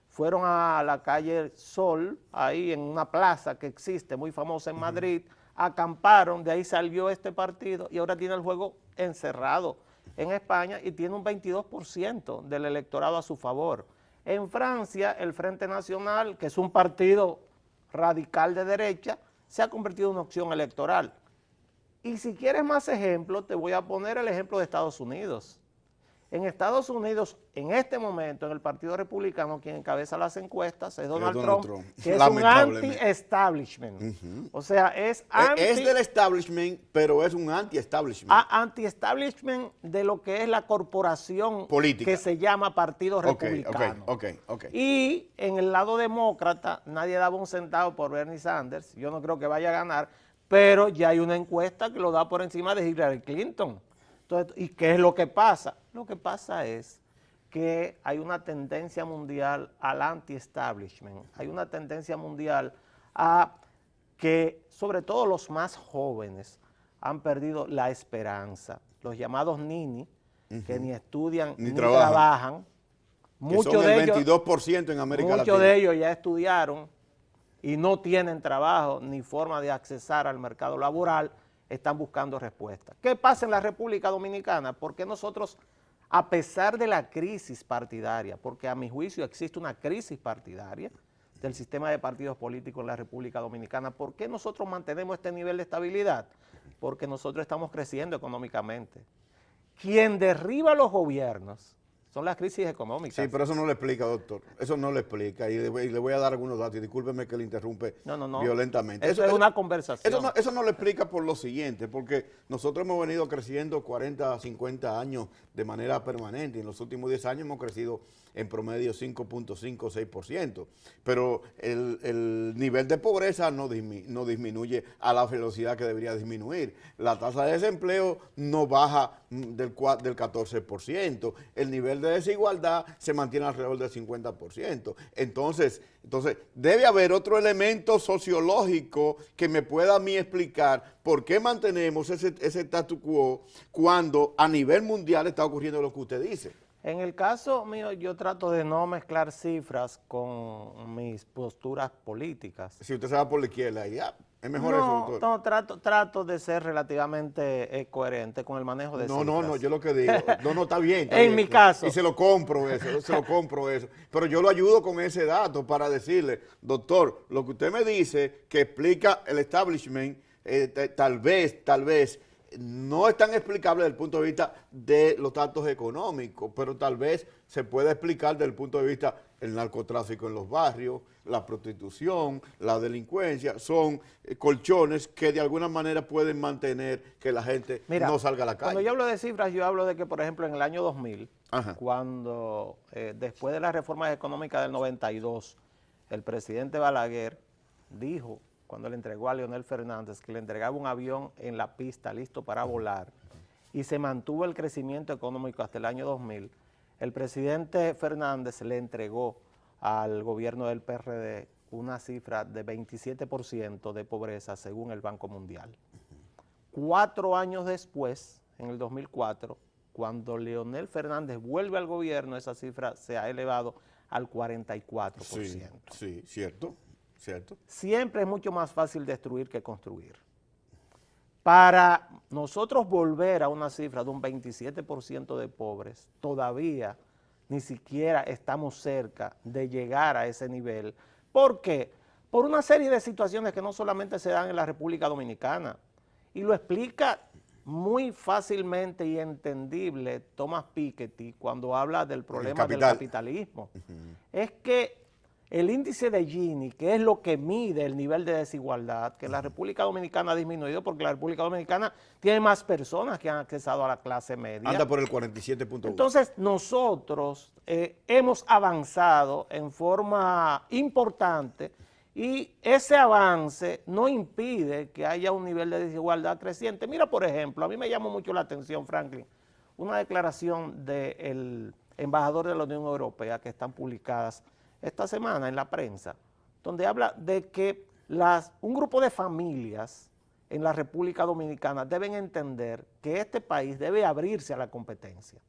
Speaker 4: fueron a la calle Sol, ahí en una plaza que existe, muy famosa en Madrid, acamparon, de ahí salió este partido y ahora tiene el juego encerrado en España y tiene un 22% del electorado a su favor. En Francia, el Frente Nacional, que es un partido radical de derecha, se ha convertido en una opción electoral. Y si quieres más ejemplos, te voy a poner el ejemplo de Estados Unidos. En Estados Unidos, en este momento, en el Partido Republicano, quien encabeza las encuestas es Donald Trump, que es un anti-establishment. O sea, es
Speaker 1: del establishment, pero es un anti-establishment.
Speaker 4: Anti-establishment de lo que es la corporación
Speaker 1: política
Speaker 4: que se llama Partido Republicano. Y en el lado demócrata, nadie daba un centavo por Bernie Sanders. Yo no creo que vaya a ganar, pero ya hay una encuesta que lo da por encima de Hillary Clinton. Entonces, ¿y qué es lo que pasa? Lo que pasa es que hay una tendencia mundial al anti-establishment, hay una tendencia mundial a que sobre todo los más jóvenes han perdido la esperanza, los llamados nini, que ni estudian ni trabajan.
Speaker 1: Muchos de ellos, 22% en América Latina.
Speaker 4: Muchos de ellos ya estudiaron y no tienen trabajo ni forma de accesar al mercado laboral, están buscando respuestas. ¿Qué pasa en la República Dominicana? Porque nosotros, a pesar de la crisis partidaria, porque a mi juicio existe una crisis partidaria del sistema de partidos políticos en la República Dominicana, ¿por qué nosotros mantenemos este nivel de estabilidad? Porque nosotros estamos creciendo económicamente. Quien derriba los gobiernos son las crisis económicas.
Speaker 1: Sí, pero eso no lo explica, doctor. Eso no lo explica. Y le voy a dar algunos datos. Y discúlpeme que le interrumpe violentamente.
Speaker 4: Eso es una conversación.
Speaker 1: Eso no lo explica por lo siguiente, porque nosotros hemos venido creciendo 40, 50 años de manera permanente. Y en los últimos 10 años hemos crecido en promedio 5.5, 6%. Pero el nivel de pobreza no disminuye a la velocidad que debería disminuir. La tasa de desempleo no baja del 14%. El nivel de desigualdad se mantiene alrededor del 50%. Entonces debe haber otro elemento sociológico que me pueda a mí explicar por qué mantenemos ese status quo cuando a nivel mundial está ocurriendo lo que usted dice.
Speaker 4: En el caso mío, yo trato de no mezclar cifras con mis posturas políticas.
Speaker 1: Si usted se va por la izquierda, ya es mejor eso, doctor.
Speaker 4: No, trato de ser relativamente coherente con el manejo de cifras.
Speaker 1: No, yo lo que digo, no, está bien.
Speaker 4: En mi caso.
Speaker 1: Y se lo compro eso. Pero yo lo ayudo con ese dato para decirle, doctor, lo que usted me dice que explica el establishment, tal vez, no es tan explicable desde el punto de vista de los datos económicos, pero tal vez se pueda explicar desde el punto de vista del narcotráfico en los barrios, la prostitución, la delincuencia, son colchones que de alguna manera pueden mantener que la gente no salga a la calle.
Speaker 4: Cuando yo hablo de cifras, yo hablo de que, por ejemplo, en el año 2000, cuando después de las reformas económicas del 92, el presidente Balaguer dijo cuando le entregó a Leonel Fernández que le entregaba un avión en la pista listo para volar y se mantuvo el crecimiento económico hasta el año 2000, el presidente Fernández le entregó al gobierno del PRD una cifra de 27% de pobreza según el Banco Mundial. 4 años después, en el 2004, cuando Leonel Fernández vuelve al gobierno, esa cifra se ha elevado al 44%.
Speaker 1: Sí, cierto.
Speaker 4: Siempre es mucho más fácil destruir que construir. Para nosotros volver a una cifra de un 27% de pobres, todavía ni siquiera estamos cerca de llegar a ese nivel. ¿Por qué? Por una serie de situaciones que no solamente se dan en la República Dominicana, y lo explica muy fácilmente y entendible Thomas Piketty cuando habla del problema del capitalismo. Es que el índice de Gini, que es lo que mide el nivel de desigualdad, que la República Dominicana ha disminuido porque la República Dominicana tiene más personas que han accesado a la clase media.
Speaker 1: Anda por el 47.1.
Speaker 4: Entonces, nosotros hemos avanzado en forma importante y ese avance no impide que haya un nivel de desigualdad creciente. Mira, por ejemplo, a mí me llamó mucho la atención, Franklin, una declaración del embajador de la Unión Europea que están publicadas esta semana en la prensa, donde habla de que un grupo de familias en la República Dominicana deben entender que este país debe abrirse a la competencia.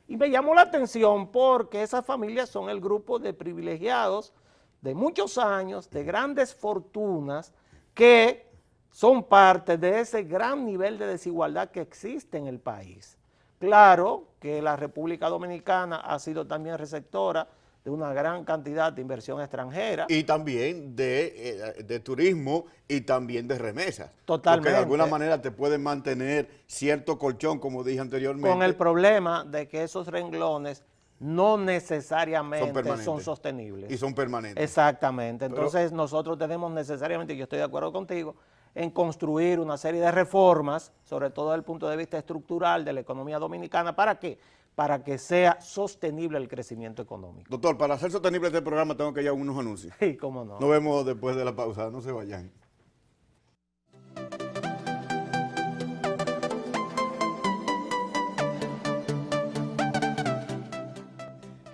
Speaker 4: Y me llamó la atención porque esas familias son el grupo de privilegiados de muchos años, de grandes fortunas, que son parte de ese gran nivel de desigualdad que existe en el país. Claro que la República Dominicana ha sido también receptora de una gran cantidad de inversión extranjera.
Speaker 1: Y también de turismo y también de remesas.
Speaker 4: Totalmente.
Speaker 1: Porque de alguna manera te pueden mantener cierto colchón, como dije anteriormente.
Speaker 4: Con el problema de que esos renglones no necesariamente son sostenibles.
Speaker 1: Y son permanentes.
Speaker 4: Exactamente. Entonces nosotros tenemos necesariamente, yo estoy de acuerdo contigo, en construir una serie de reformas, sobre todo desde el punto de vista estructural de la economía dominicana. ¿Para qué? Para que sea sostenible el crecimiento económico.
Speaker 1: Doctor, para hacer sostenible este programa tengo que ir a unos anuncios.
Speaker 4: Sí, cómo no.
Speaker 1: Nos vemos después de la pausa, no se vayan.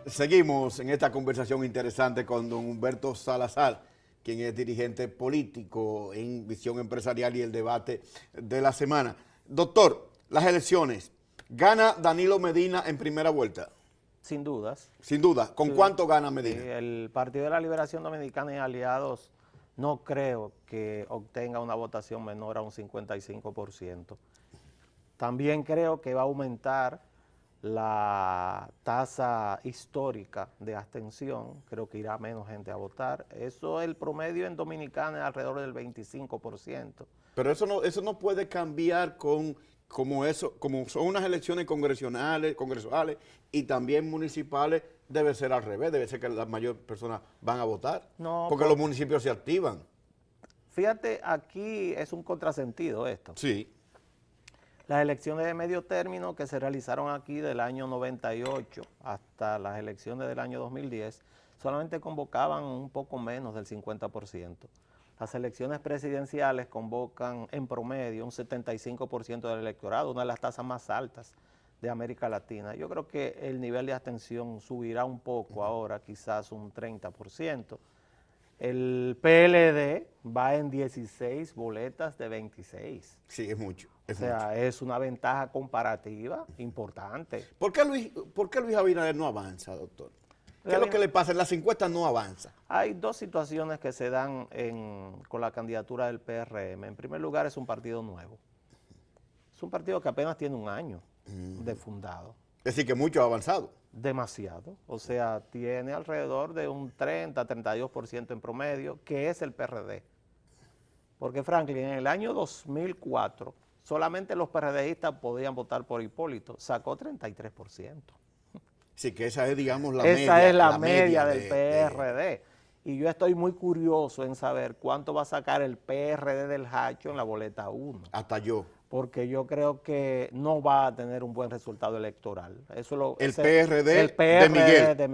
Speaker 1: Seguimos en esta conversación interesante con don Humberto Salazar, quien es dirigente político en Visión Empresarial y el debate de la semana. Doctor, las elecciones. ¿Gana Danilo Medina en primera vuelta?
Speaker 4: Sin dudas.
Speaker 1: Sin duda. ¿Con cuánto gana Medina?
Speaker 4: El Partido de la Liberación Dominicana y aliados no creo que obtenga una votación menor a un 55%. También creo que va a aumentar la tasa histórica de abstención, creo que irá menos gente a votar. Eso, el promedio en Dominicana es alrededor del 25%.
Speaker 1: Pero eso no puede cambiar como son unas elecciones congresuales y también municipales, debe ser al revés, debe ser que las mayores personas van a votar,
Speaker 4: no,
Speaker 1: porque los municipios se activan.
Speaker 4: Fíjate, aquí es un contrasentido esto.
Speaker 1: Sí.
Speaker 4: Las elecciones de medio término que se realizaron aquí del año 98 hasta las elecciones del año 2010 solamente convocaban un poco menos del 50%. Las elecciones presidenciales convocan en promedio un 75% del electorado, una de las tasas más altas de América Latina. Yo creo que el nivel de abstención subirá un poco ahora, quizás un 30%. El PLD va en 16 boletas de 26.
Speaker 1: Sí, es mucho.
Speaker 4: Es una ventaja comparativa importante.
Speaker 1: ¿Por qué Luis Abinader no avanza, doctor? ¿Qué es lo que le pasa? En las encuestas no avanza.
Speaker 4: Hay dos situaciones que se dan con la candidatura del PRM. En primer lugar, es un partido nuevo. Es un partido que apenas tiene un año de fundado.
Speaker 1: Es decir, que mucho ha avanzado.
Speaker 4: Demasiado. O sea, tiene alrededor de un 30-32% en promedio, que es el PRD. Porque, Franklin, en el año 2004, solamente los PRDistas podían votar por Hipólito. Sacó 33%.
Speaker 1: Sí, que esa es, digamos,
Speaker 4: esa es la media del PRD. Y yo estoy muy curioso en saber cuánto va a sacar el PRD del Hacho en la boleta 1.
Speaker 1: Hasta yo.
Speaker 4: Porque yo creo que no va a tener un buen resultado electoral.
Speaker 1: El PRD de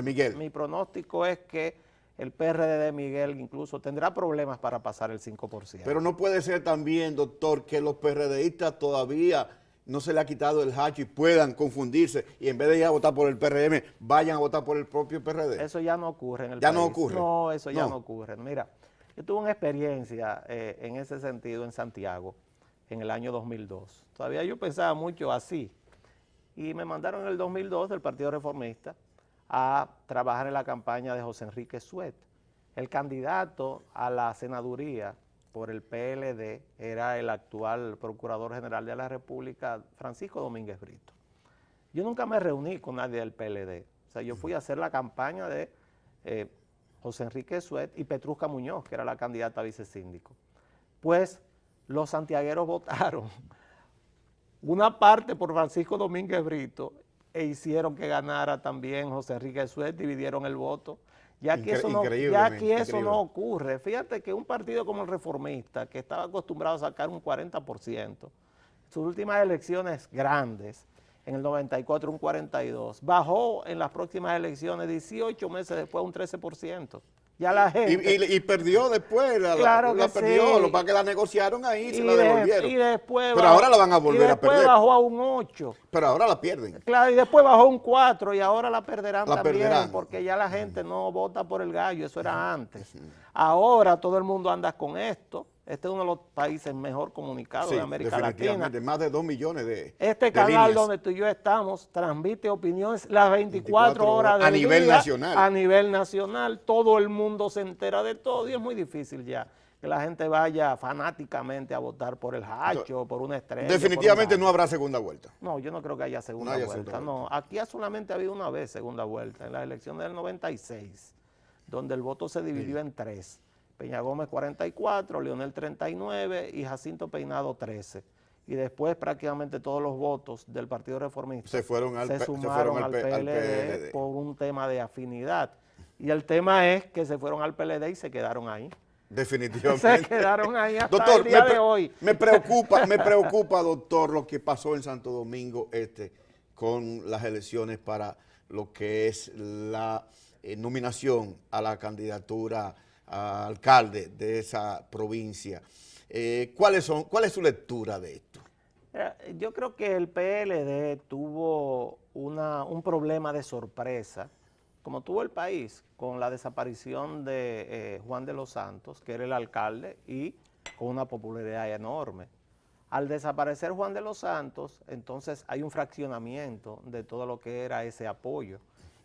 Speaker 1: Miguel.
Speaker 4: Mi pronóstico es que el PRD de Miguel incluso tendrá problemas para pasar el 5%.
Speaker 1: Pero no puede ser también, doctor, que los PRDistas todavía no se le ha quitado el hacho y puedan confundirse y en vez de ir a votar por el PRM, vayan a votar por el propio PRD.
Speaker 4: Eso ya no ocurre en el
Speaker 1: ¿Ya
Speaker 4: país.
Speaker 1: no ocurre?
Speaker 4: No, eso ya no ocurre. Mira, yo tuve una experiencia en ese sentido en Santiago en el año 2002. Todavía yo pensaba mucho así. Y me mandaron en el 2002 del Partido Reformista a trabajar en la campaña de José Enrique Suet. El candidato a la senaduría por el PLD era el actual Procurador General de la República, Francisco Domínguez Brito. Yo nunca me reuní con nadie del PLD. O sea, yo fui a hacer la campaña de José Enrique Suet y Petrusca Muñoz, que era la candidata a vicesíndico. Pues los santiagueros votaron una parte por Francisco Domínguez Brito e hicieron que ganara también José Enrique Suet, dividieron el voto. Ya que eso no ocurre. Fíjate que un partido como el Reformista, que estaba acostumbrado a sacar un 40%, sus últimas elecciones grandes, en el 94 un 42%, bajó en las próximas elecciones 18 meses después un 13%. Ya la gente...
Speaker 1: Y perdió después,
Speaker 4: claro
Speaker 1: la perdió,
Speaker 4: sí.
Speaker 1: Lo para que la negociaron ahí y se la devolvieron.
Speaker 4: Y después
Speaker 1: pero ahora la van a volver a perder.
Speaker 4: Después bajó a un 8.
Speaker 1: Pero ahora la pierden.
Speaker 4: Claro, y después bajó a un 4 y ahora la perderán también,
Speaker 1: perderán.
Speaker 4: porque ya la gente no vota por el gallo, eso era antes. Ahora todo el mundo anda con esto. Este es uno de los países mejor comunicados de América Latina.
Speaker 1: Más de 2 millones de
Speaker 4: Este canal
Speaker 1: líneas.
Speaker 4: donde tú y yo estamos transmite opiniones las 24 horas del
Speaker 1: a nivel
Speaker 4: día,
Speaker 1: nacional.
Speaker 4: A nivel nacional, todo el mundo se entera de todo y es muy difícil ya que la gente vaya fanáticamente a votar por el hacho, por una estrella.
Speaker 1: Definitivamente no habrá segunda vuelta.
Speaker 4: No, yo no creo que haya segunda vuelta. No, aquí solamente ha habido una vez segunda vuelta, en las elecciones del 96, donde el voto se dividió en 3. Peña Gómez 44, Leonel 39 y Jacinto Peinado 13. Y después prácticamente todos los votos del Partido Reformista se sumaron al PLD por un tema de afinidad. Y el tema es que se fueron al PLD y se quedaron ahí.
Speaker 1: Definitivamente.
Speaker 4: Se quedaron ahí hasta
Speaker 1: doctor,
Speaker 4: el día de hoy.
Speaker 1: Me preocupa, doctor, lo que pasó en Santo Domingo con las elecciones para lo que es la nominación a la candidatura a alcalde de esa provincia. ¿Cuál es su lectura de esto?
Speaker 4: Yo creo que el PLD tuvo un problema de sorpresa, como tuvo el país, con la desaparición de Juan de los Santos, que era el alcalde, y con una popularidad enorme. Al desaparecer Juan de los Santos, entonces hay un fraccionamiento de todo lo que era ese apoyo.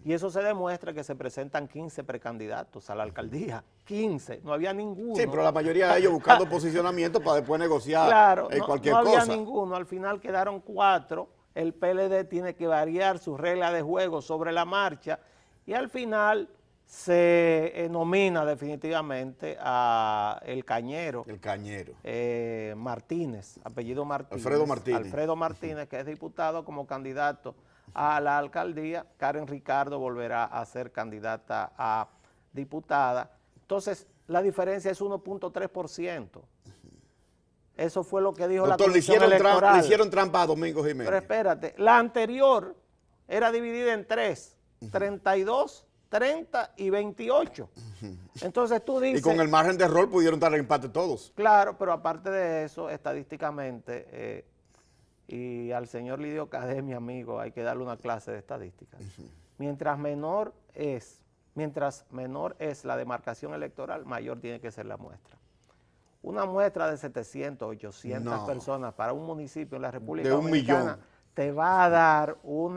Speaker 4: Y eso se demuestra que se presentan 15 precandidatos a la alcaldía. 15, no había ninguno.
Speaker 1: Sí, pero la mayoría de ellos buscando posicionamiento para después negociar cualquier cosa.
Speaker 4: No había ninguno, al final quedaron 4. El PLD tiene que variar sus reglas de juego sobre la marcha y al final se nomina definitivamente a el Cañero.
Speaker 1: El Cañero.
Speaker 4: Martínez, apellido Martínez.
Speaker 1: Alfredo
Speaker 4: Martínez, que es diputado como candidato a la alcaldía. Karen Ricardo volverá a ser candidata a diputada. Entonces, la diferencia es 1.3%. Eso fue lo que dijo la Comisión Electoral.
Speaker 1: Le hicieron trampa a Domingo Jiménez.
Speaker 4: Pero espérate, la anterior era dividida en 3, 32, 30 y 28. Entonces tú dices...
Speaker 1: Y con el margen de error pudieron dar el empate todos.
Speaker 4: Claro, pero aparte de eso, estadísticamente... y al señor Lidio Cadé, mi amigo, hay que darle una clase de estadística. Mientras menor es la demarcación electoral, mayor tiene que ser la muestra. Una muestra de 700, 800 personas para un municipio en la República Dominicana te va a dar un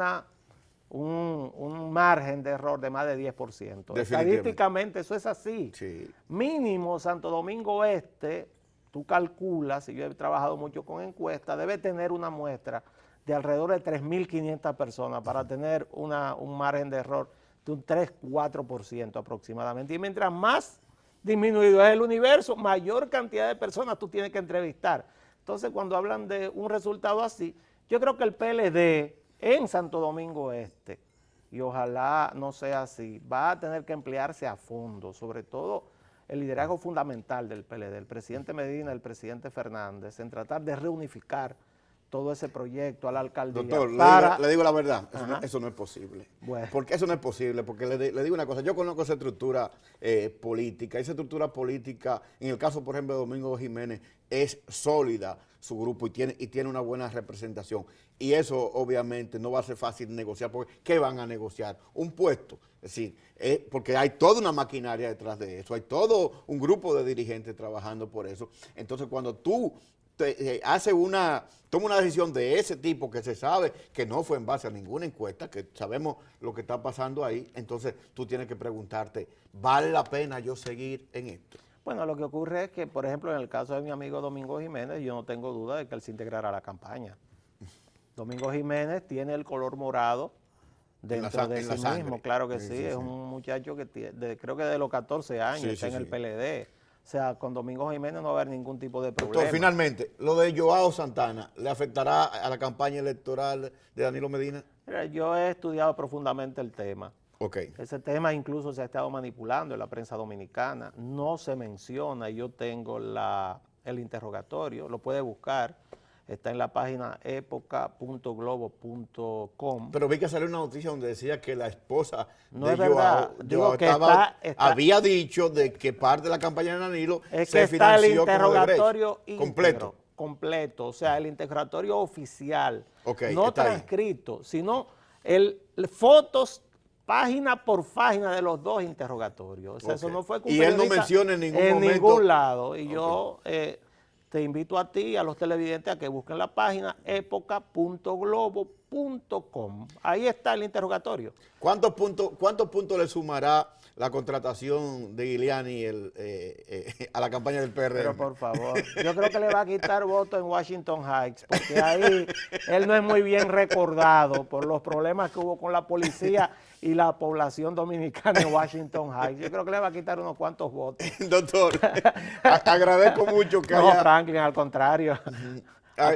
Speaker 4: margen de error de más de 10%. Estadísticamente eso es así.
Speaker 1: Sí.
Speaker 4: Mínimo Santo Domingo Este, tú calculas, y yo he trabajado mucho con encuestas, debe tener una muestra de alrededor de 3.500 personas para tener un margen de error de un 3-4% aproximadamente. Y mientras más disminuido es el universo, mayor cantidad de personas tú tienes que entrevistar. Entonces, cuando hablan de un resultado así, yo creo que el PLD en Santo Domingo Este, y ojalá no sea así, va a tener que emplearse a fondo, sobre todo el liderazgo fundamental del PLD, el presidente Medina, el presidente Fernández, en tratar de reunificar todo ese proyecto a la alcaldía.
Speaker 1: Doctor, le digo la verdad, eso no es posible.
Speaker 4: Bueno.
Speaker 1: Porque eso no es posible, porque le digo una cosa, yo conozco esa estructura política, esa estructura política, en el caso, por ejemplo, de Domingo Jiménez, es sólida su grupo y tiene una buena representación. Y eso obviamente no va a ser fácil negociar, porque ¿qué van a negociar? Un puesto, es decir, porque hay toda una maquinaria detrás de eso, hay todo un grupo de dirigentes trabajando por eso. Entonces, cuando tú toma una decisión de ese tipo que se sabe que no fue en base a ninguna encuesta, que sabemos lo que está pasando ahí, entonces tú tienes que preguntarte, ¿vale la pena yo seguir en esto?
Speaker 4: Bueno, lo que ocurre es que, por ejemplo, en el caso de mi amigo Domingo Jiménez, yo no tengo duda de que él se integrará a la campaña. Domingo Jiménez tiene el color morado dentro de sí mismo, claro que sí, es un muchacho que creo que de los 14 años está en el PLD. O sea, con Domingo Jiménez no va a haber ningún tipo de problema.
Speaker 1: Doctor, finalmente, lo de Joao Santana, ¿le afectará a la campaña electoral de Danilo Medina?
Speaker 4: Mira, yo he estudiado profundamente el tema.
Speaker 1: Okay.
Speaker 4: Ese tema incluso se ha estado manipulando en la prensa dominicana. No se menciona, yo tengo el interrogatorio, lo puede buscar. Está en la página época.globo.com.
Speaker 1: Pero vi que salió una noticia donde decía que la esposa
Speaker 4: no
Speaker 1: de
Speaker 4: es verdad.
Speaker 1: Joao había dicho de que parte de la campaña de Danilo se
Speaker 4: está el
Speaker 1: financió
Speaker 4: interrogatorio
Speaker 1: completo.
Speaker 4: Completo, o sea, el interrogatorio oficial,
Speaker 1: no
Speaker 4: transcrito, sino fotos página por página de los dos interrogatorios. O sea, eso no fue
Speaker 1: y él no menciona en ningún momento.
Speaker 4: En ningún lado. Y yo te invito a ti y a los televidentes a que busquen la página época.globo.com. Ahí está el interrogatorio.
Speaker 1: ¿Cuántos puntos le sumará la contratación de Giuliani a la campaña del PRM?
Speaker 4: Pero por favor, yo creo que le va a quitar votos en Washington Heights, porque ahí él no es muy bien recordado por los problemas que hubo con la policía y la población dominicana en Washington Heights. Yo creo que le va a quitar unos cuantos votos.
Speaker 1: Doctor, agradezco mucho que
Speaker 4: No, Franklin, al contrario.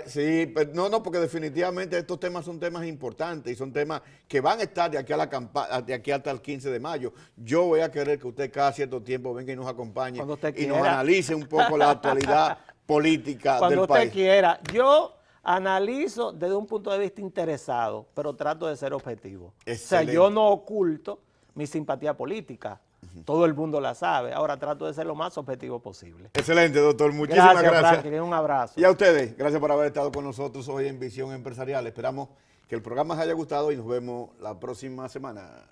Speaker 1: Sí, pero no, porque definitivamente estos temas son temas importantes y son temas que van a estar de aquí a la campaña, de aquí hasta el 15 de mayo. Yo voy a querer que usted cada cierto tiempo venga y nos acompañe y nos analice un poco la actualidad política del país.
Speaker 4: Cuando usted quiera. Yo analizo desde un punto de vista interesado, pero trato de ser objetivo.
Speaker 1: Excelente.
Speaker 4: O sea, yo no oculto mi simpatía política. Todo el mundo la sabe. Ahora trato de ser lo más objetivo posible.
Speaker 1: Excelente, doctor. Muchísimas gracias.
Speaker 4: Franklin, un abrazo.
Speaker 1: Y a ustedes, gracias por haber estado con nosotros hoy en Visión Empresarial. Esperamos que el programa les haya gustado y nos vemos la próxima semana.